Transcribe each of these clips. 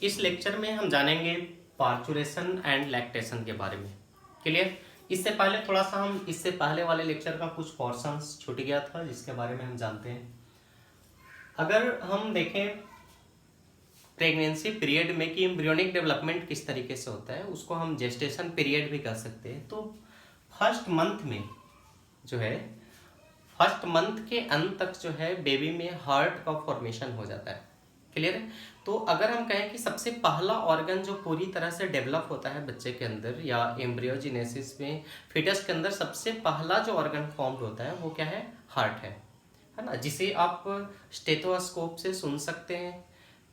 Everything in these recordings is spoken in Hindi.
इस लेक्चर में हम जानेंगे पार्चुरेशन एंड लैक्टेशन के बारे में। क्लियर? इससे पहले थोड़ा सा हम इससे पहले वाले लेक्चर का कुछ पोर्शंस छूट गया था जिसके बारे में हम जानते हैं। अगर हम देखें प्रेगनेंसी पीरियड में कि एम्ब्रियोनिक डेवलपमेंट किस तरीके से होता है, उसको हम जेस्टेशन पीरियड भी कह सकते हैं। तो फर्स्ट मंथ में जो है, फर्स्ट मंथ के अंत तक जो है बेबी में हार्ट का फॉर्मेशन हो जाता है। क्लियर है? तो अगर हम कहें कि सबसे पहला ऑर्गन जो पूरी तरह से डेवलप होता है बच्चे के अंदर या एम्ब्रियोजेनेसिस में फिटस के अंदर सबसे पहला जो ऑर्गन फॉर्म होता है वो क्या है? हार्ट है ना, जिसे आप स्टेथोस्कोप से सुन सकते हैं।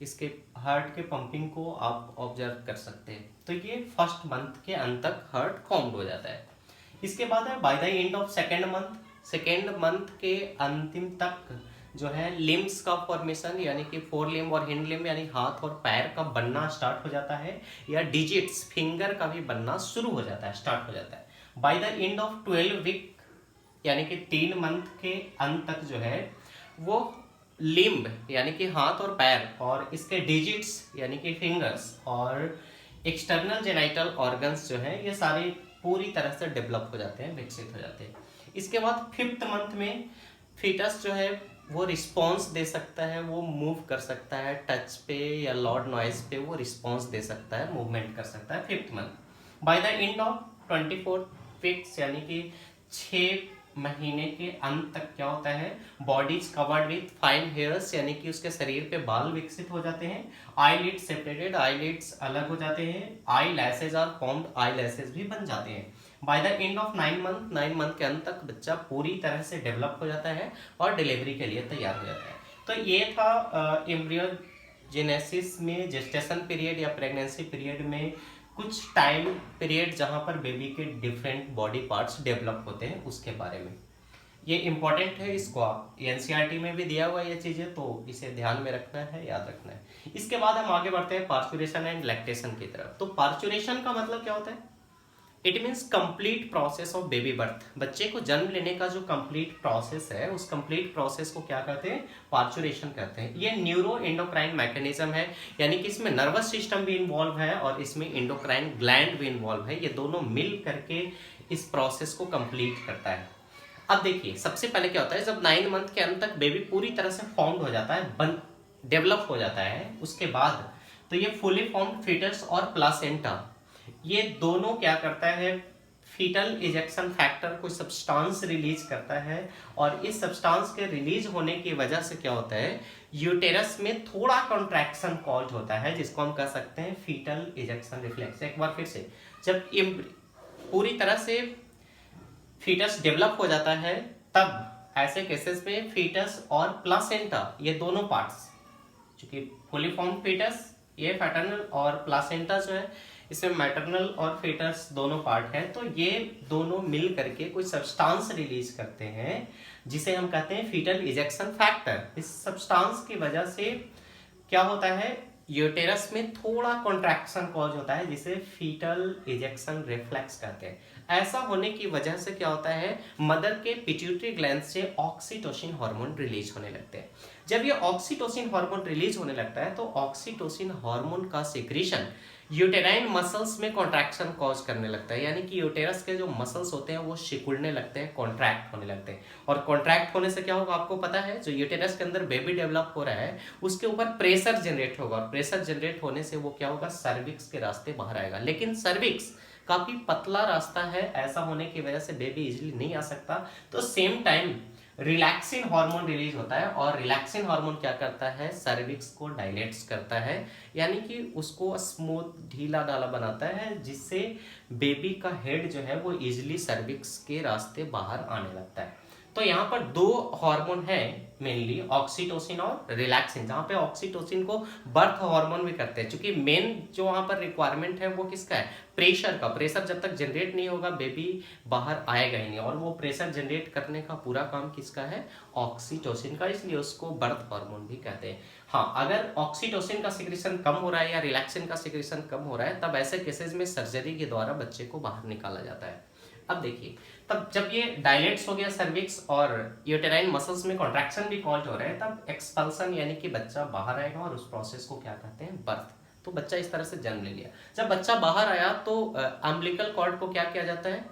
इसके हार्ट के पंपिंग को आप ऑब्जर्व कर सकते हैं। तो ये फर्स्ट मंथ के अंत तक हार्ट फॉर्म हो जाता है। इसके बाद है by the end of second month के अंतिम तक जो है लिम्स का फॉर्मेशन, यानी कि फोर लिम्ब और हिंड लिम्ब यानी हाथ और पैर का बनना स्टार्ट हो जाता है, या डिजिट्स फिंगर का भी बनना शुरू हो जाता है, स्टार्ट हो जाता है। By the end of 12 week यानी कि 3 मंथ के अंत तक जो है वो लिम्ब यानी कि हाथ और पैर और इसके डिजिट्स यानी कि फिंगर्स और एक्सटर्नल जेनाइटल ऑर्गन्स जो है ये सारे पूरी तरह से डेवलप हो जाते हैं, विकसित हो जाते हैं। इसके बाद 5th मंथ में फीटस जो है वो रिस्पॉन्स दे सकता है, वो मूव कर सकता है, टच पे या लाउड नॉइज पे वो रिस्पॉन्स दे सकता है, मूवमेंट कर सकता है 5th month. Bye the end of 24 weeks यानी कि 6 महीने के अंत तक क्या होता है? Body is covered with fine hairs यानी कि उसके शरीर पे बाल विकसित हो जाते हैं। आईलिड्स सेपरेटेड, आईलिड्स अलग हो जाते हैं। आई लैसेज आर फॉर्म्ड, आई लैसेज भी बन जाते हैं। Bye the end of 9 month के अंत तक बच्चा पूरी तरह से डेवलप हो जाता है और डिलीवरी के लिए तैयार हो जाता है। तो ये था एम्ब्रियोजेनेसिस में जेस्टेशन पीरियड या प्रेगनेंसी पीरियड में कुछ टाइम पीरियड जहां पर बेबी के डिफरेंट बॉडी पार्ट्स डेवलप होते हैं उसके बारे में। ये इंपॉर्टेंट है, इसको आप एनसीईआरटी में भी दिया हुआ है ये चीजें, तो इसे ध्यान में रखना है, याद रखना है। इसके बाद हम आगे बढ़ते हैं पार्चुरेशन एंड लैक्टेशन की तरफ। तो पार्चुरेशन का मतलब क्या होता है? It means complete process of baby birth. बच्चे को जन्म लेने का जो कंप्लीट प्रोसेस है उस कंप्लीट प्रोसेस को क्या कहते हैं? पार्चुरेशन कहते हैं। ये न्यूरो एंडोक्राइन मैकेनिज्म है, यानी कि इसमें नर्वस सिस्टम भी इन्वॉल्व है और इसमें एंडोक्राइन ग्लैंड भी इन्वॉल्व है। ये दोनों मिल करके इस प्रोसेस को कंप्लीट करता है। अब देखिए सबसे पहले क्या होता है, जब 9 मंथ के अंत तक बेबी पूरी तरह से फॉर्म्ड हो जाता है, डेवलप हो जाता है, उसके बाद तो ये फुली फॉर्म्ड फीटस और प्लासेंटा ये दोनों क्या करता है? फीटल इजेक्शन फैक्टर कोई सब्सटेंस रिलीज करता है और इस सब्सटेंस के रिलीज होने की वजह से क्या होता है? यूटेरस में थोड़ा कॉन्ट्रैक्शन कॉज होता है जिसको हम कह सकते हैं फीटल इजेक्शन रिफ्लेक्स। एक बार फिर से, जब पूरी तरह से फीटस डेवलप हो जाता है तब ऐसे केसेस में फीटस और प्लासेंटा ये दोनों पार्ट्स, चूंकि फुली फॉर्म फीटस ये पैटर्नल और प्लासेंटा जो है इसमें मैटरनल और फीटस दोनों पार्ट है, तो ये दोनों मिल करके कोई सब्सटेंस रिलीज करते हैं जिसे हम कहते हैं फीटल इजेक्शन फैक्टर। इस सब्सटेंस की वजह से क्या होता है? यूटेरस में थोड़ा कॉन्ट्रैक्शन कॉज होता है जिसे फीटल इजेक्शन रिफ्लेक्स कहते हैं। ऐसा होने की वजह से क्या होता है? मदर के पिट्यूटरी ग्लैंड से ऑक्सीटोसिन हार्मोन रिलीज होने लगते हैं। जब ये ऑक्सीटोसिन हार्मोन रिलीज होने लगता है तो ऑक्सीटोसिन हार्मोन का सिक्रीशन यूटेराइन मसल्स में कॉन्ट्रैक्शन कॉज करने लगता है, यानी कि यूटेरस के जो मसल्स होते हैं वो सिकुड़ने लगते हैं, कॉन्ट्रैक्ट होने लगते हैं। और कॉन्ट्रैक्ट होने से क्या होगा आपको पता है? जो यूटेरस के अंदर बेबी डेवलप हो रहा है उसके ऊपर प्रेशर जनरेट होगा और प्रेशर जनरेट होने से वो क्या होगा? सर्विक्स के रास्ते बाहर आएगा। लेकिन सर्विक्स काफी पतला रास्ता है, ऐसा होने की वजह से बेबी इजीली नहीं आ सकता। तो same time relaxin hormone release होता है और रिलैक्सिन हार्मोन क्या करता है? सर्विक्स को डायलेट्स करता है, यानी कि उसको स्मूथ ढीला ढाला बनाता है जिससे बेबी का हेड जो है वो इजीली सर्विक्स के रास्ते बाहर आने लगता है। तो यहाँ पर 2 हार्मोन है मेनली, ऑक्सीटोसिन और रिलैक्सिन, जहाँ पे ऑक्सीटोसिन को बर्थ हार्मोन भी करते हैं, क्योंकि मेन जो वहाँ पर रिक्वायरमेंट है वो किसका है? प्रेशर का। प्रेशर जब तक जनरेट नहीं होगा बेबी बाहर आएगा ही नहीं, और वो प्रेशर जनरेट करने का पूरा काम किसका है? ऑक्सीटोसिन का, इसलिए उसको बर्थ हार्मोन भी कहते हैं। हाँ, अगर ऑक्सीटोसिन का सिक्रेशन कम हो रहा है या रिलैक्सिन का सिक्रेशन कम हो रहा है तब ऐसे केसेस में सर्जरी के द्वारा बच्चे को बाहर निकाला जाता है। अब देखिए, तब जब ये डायलेट्स हो गया सर्विक्स और यूटेराइन मसल्स में कॉन्ट्रैक्शन भी कॉज हो रहे हैं, तब एक्सपल्सन यानी कि बच्चा बाहर आएगा और उस प्रोसेस को क्या कहते हैं? बर्थ। तो बच्चा इस तरह से जन्म ले लिया। जब बच्चा बाहर आया तो अम्बिलिकल कॉर्ड को क्या किया जाता है,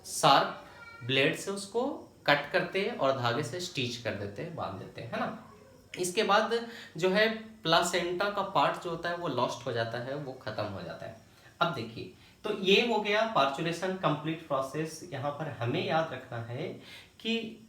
शार्प ब्लेड से उसको कट करते हैं और धागे से स्टिच कर देते हैं, बांध देते हैं, है ना। इसके बाद जो है प्लासेंटा का पार्ट जो होता है वो लॉस्ट हो जाता है, वो खत्म हो जाता है। अब देखिए, तो ये हो गया पार्चुलेशन कंप्लीट प्रोसेस। यहाँ पर हमें याद रखना है कि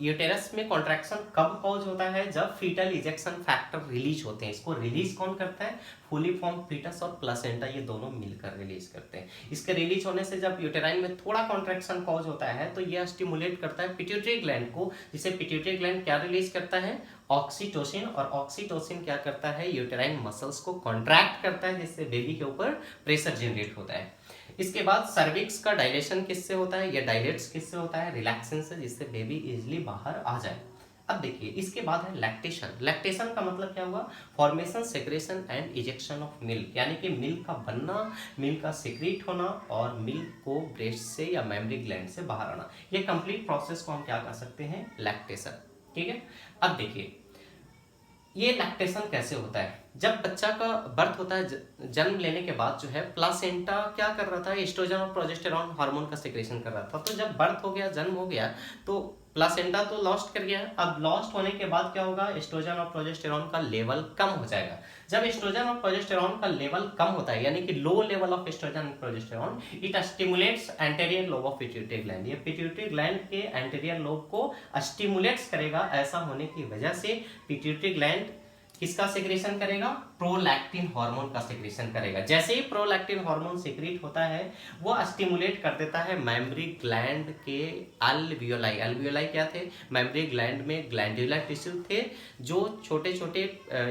यूटेरस में कॉन्ट्रैक्शन कब कॉज होता है, जब फीटल इजेक्शन फैक्टर रिलीज होते हैं। इसको रिलीज कौन करता है, फुली फॉर्म फीटस और प्लासेंटा, ये दोनों मिलकर रिलीज करते हैं। इसके रिलीज होने से जब यूटेराइन में थोड़ा कॉन्ट्रैक्शन कॉज होता है तो ये स्टिमुलेट करता है पिट्यूटरी ग्लैंड को, जिसे पिट्यूटरी ग्लैंड क्या रिलीज करता है, ऑक्सीटोसिन। और ऑक्सीटोसिन क्या करता है, यूटेराइन मसल्स को कॉन्ट्रैक्ट करता है, जिससे बेबी के ऊपर प्रेशर जनरेट होता है। इसके बाद सर्विक्स का डायलेशन किससे होता है, ये डायलेट्स किससे होता है, रिलैक्सेशन से, जिससे बेबी इजीली बाहर आ जाए। अब देखिए, इसके बाद है लैक्टेशन। लैक्टेशन का मतलब क्या हुआ, formation, secretion and ejection of milk, यानी कि मिल्क का बनना, मिल्क का सेक्रेट होना और मिल्क को ब्रेस्ट से या मेमरी ग्लैंड से बाहर आना। ये कंप्लीट प्रोसेस को हम क्या कर सकते हैं, लैक्टेशन। ठीक है। अब देखिए, ये लैक्टेशन कैसे होता है, जब बच्चा का बर्थ होता है, जन्म लेने के बाद जो है प्लासेंटा क्या कर रहा था, एस्ट्रोजन और प्रोजेस्टेरॉन हार्मोन का सेक्रेशन कर रहा था। तो जब बर्थ हो गया, जन्म हो गया, तो प्लासेंटा तो लॉस्ट कर गया। अब लॉस्ट होने के बाद क्या होगा, एस्ट्रोजन और प्रोजेस्टेरॉन का लेवल कम हो जाएगा। जब एस्ट्रोजन और प्रोजेस्टेरॉन का लेवल कम होता है, यानी कि low level of oestrogen and progesterone, it stimulates anterior lobe of pituitary gland. ये पिट्यूटरी ग्लैंड के एंटेरियर लोब को स्टिमुलेट्स करेगा। ऐसा होने की वजह से पिट्यूटरी ग्लैंड किसका सेक्रेशन करेगा, प्रोलैक्टिन हार्मोन का सेक्रेशन करेगा। जैसे ही प्रोलैक्टिन हार्मोन सेक्रेट होता है, वो स्टिमुलेट कर देता है मेमरी ग्लैंड के अल्वियोलाई। अल्वियोलाई क्या थे, मेमरी ग्लैंड में ग्लैंडुलर टिश्यू थे, जो छोटे छोटे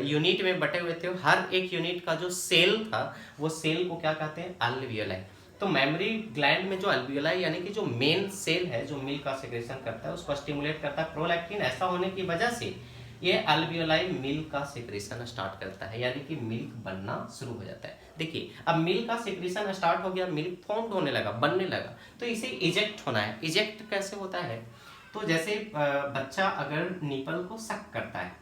यूनिट में बटे हुए थे। हर एक यूनिट का जो सेल था, वो सेल को क्या कहते हैं, अल्वियोलाई। तो मेमरी ग्लैंड में जो अल्वियोलाई यानी कि जो मेन सेल है, जो मिल्क का सेक्रेशन करता है, उसको स्टिमुलेट करता है प्रोलैक्टिन। ऐसा होने की वजह से ये अल्वियोलाई मिल्क का सेक्रेशन स्टार्ट करता है, यानी कि मिल्क बनना शुरू हो जाता है। देखिए, अब मिल्क का सेक्रेशन स्टार्ट हो गया, मिल्क फॉर्म होने लगा, बनने लगा, तो इसे इजेक्ट होना है। इजेक्ट कैसे होता है, तो जैसे बच्चा अगर निपल को सक करता है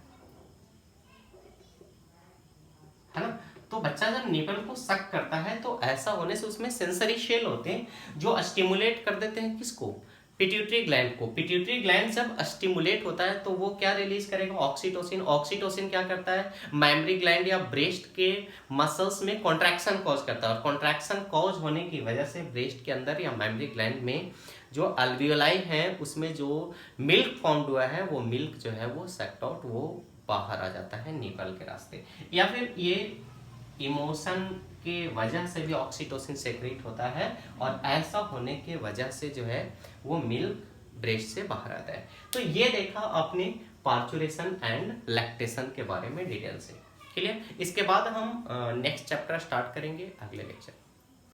ना, तो बच्चा जब निपल को सक करता है तो ऐसा होने से उसमें सेंसरी शेल होते हैं जो स्टिमुलेट कर देते हैं किसको, पिट्यूटरी ग्लैंड को। पिट्यूटरी ग्लैंड जब स्टिमुलेट होता है तो वो क्या रिलीज करेगा, ऑक्सीटोसिन। ऑक्सीटोसिन क्या करता है, मेमरी ग्लैंड या ब्रेस्ट के मसल्स में कॉन्ट्रैक्शन कॉज करता है, और कॉन्ट्रैक्शन कॉज होने की वजह से ब्रेस्ट के अंदर या मेमरी ग्लैंड में जो अल्वियोलाई है, उसमें जो मिल्क फॉर्म हुआ है, वो मिल्क जो है वो सेक्ट आउट, वो बाहर आ जाता है निपल के रास्ते। या फिर ये इमोशन के वजह से भी ऑक्सीटोसिन सेक्रेट होता है, और ऐसा होने के वजह से जो है वो मिल्क ब्रेस्ट से बाहर आता है। तो ये देखा आपने पार्चुरेशन एंड लैक्टेशन के बारे में डिटेल से। क्लियर। इसके बाद हम नेक्स्ट चैप्टर स्टार्ट करेंगे अगले लेक्चर।